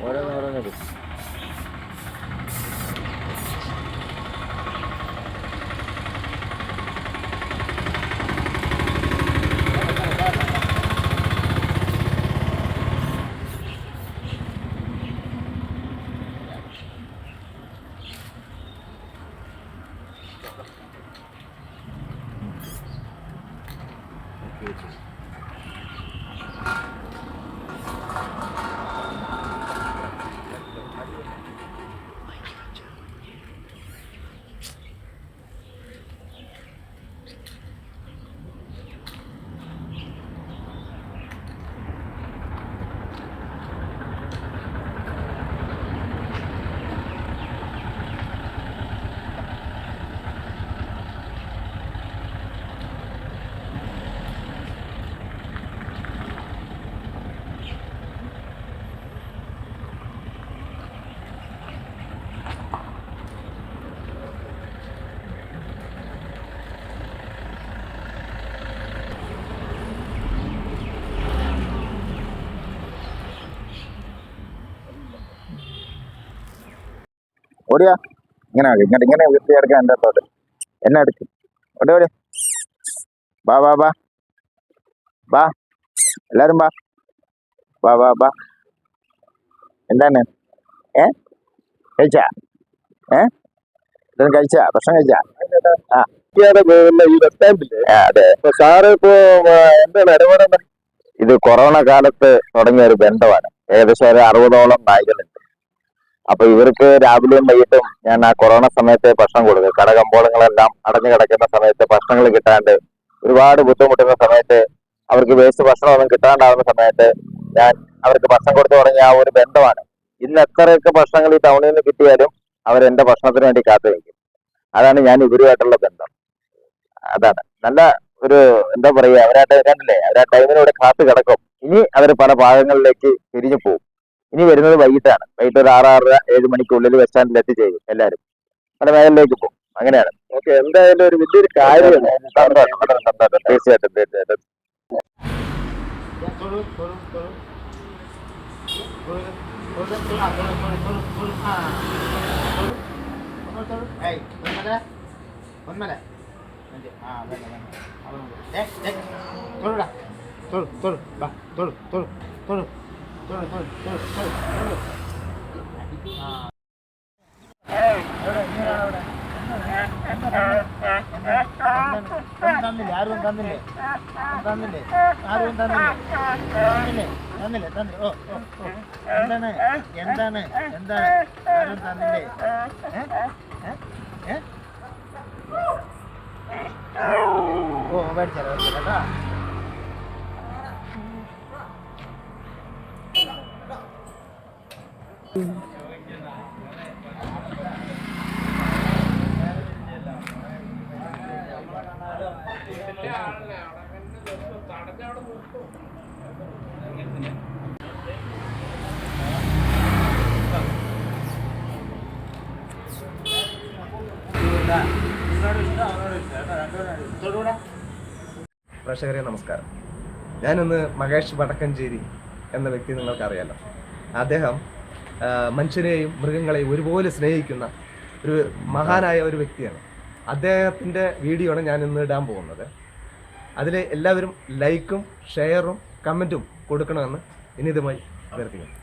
ഓരോന്നോരോന്നത്. ഓടിയാ ഇങ്ങനെ ഇങ്ങനെ വൃത്തിയെടുക്കാൻ എൻ്റെ അടുത്തോട്ട് എന്നെ എടുക്കും. ഓടി ഓടി ബാ ബാ ബാ ബാ എല്ലാരും ബാ ബാ ബാ ബാ. എന്താണ് കഴിച്ചാ ഇതൊന്നും കഴിച്ചാ ഭക്ഷണം കഴിച്ചാ? അതെ. സാറ് ഇപ്പോ എന്താണ് ഇടപെടേണ്ടത്? ഇത് കൊറോണ കാലത്ത് തുടങ്ങിയ ഒരു ബന്ധമാണ്. ഏകദേശം ഒരു 60ഓളം നായ്ക്കളുണ്ട്. അപ്പൊ ഇവർക്ക് രാവിലെയും വൈകിട്ടും ഞാൻ ആ കൊറോണ സമയത്ത് ഭക്ഷണം കൊടുക്കും. കടകമ്പോളങ്ങളെല്ലാം അടഞ്ഞു കിടക്കുന്ന സമയത്ത് ഭക്ഷണങ്ങൾ കിട്ടാണ്ട് ഒരുപാട് ബുദ്ധിമുട്ടുന്ന സമയത്ത് അവർക്ക് വേസ്റ്റ് ഭക്ഷണമൊന്നും കിട്ടാണ്ടാവുന്ന സമയത്ത് ഞാൻ അവർക്ക് ഭക്ഷണം കൊടുത്തു തുടങ്ങിയ ആ ഒരു ബന്ധമാണ്. ഇന്ന് എത്രയൊക്കെ ഭക്ഷണങ്ങൾ ഈ ടൗണിൽ നിന്ന് കിട്ടിയാലും അവരെന്റെ ഭക്ഷണത്തിന് വേണ്ടി കാത്തു നിൽക്കും. അതാണ് ഞാൻ ഇവരുമായിട്ടുള്ള ബന്ധം. അതാണ് നല്ല ഒരു എന്താ പറയുക, അവരായിട്ട് കണ്ടില്ലേ, അവരാ ടൈമിനോട് കാത്തു കിടക്കും. ഇനി അവർ പല ഭാഗങ്ങളിലേക്ക് തിരിഞ്ഞു പോകും. ഇനി വരുന്നത് വൈകിട്ടാണ്. വൈകിട്ട് ഒരു 6-6:30-7 മണിക്കുള്ളിൽ ബസ് സ്റ്റാൻഡിൽ എത്തിച്ചേരും. എല്ലാവരും പല മേഖലയിലേക്ക് പോകും. അങ്ങനെയാണ്. ഓക്കെ, എന്തായാലും ഒരു വലിയൊരു കാര്യമാണ്. സന്തോഷം. തീർച്ചയായിട്ടും തീർച്ചയായിട്ടും. ആരും തന്നില്ലേ? ഓ എന്താണ് എന്താണ് എന്താണ് ആരും തന്നില്ലേ? ഓ മേടിച്ചാലോ കേട്ടാ. പ്രേക്ഷകരെ നമസ്കാരം. ഞാനിന്ന് മഹേഷ് വടക്കഞ്ചേരി എന്ന വ്യക്തി നിങ്ങൾക്കറിയാലോ. അദ്ദേഹം മനുഷ്യരെയും മൃഗങ്ങളെയും ഒരുപോലെ സ്നേഹിക്കുന്ന ഒരു മഹാനായ ഒരു വ്യക്തിയാണ്. അദ്ദേഹത്തിൻ്റെ വീഡിയോ ആണ് ഞാൻ ഇന്ന് ഇടാൻ പോകുന്നത്. അതിൽ എല്ലാവരും ലൈക്കും ഷെയറും കമൻറ്റും കൊടുക്കണമെന്ന് ഇനിതുമായി അഭ്യർത്ഥിക്കുന്നു.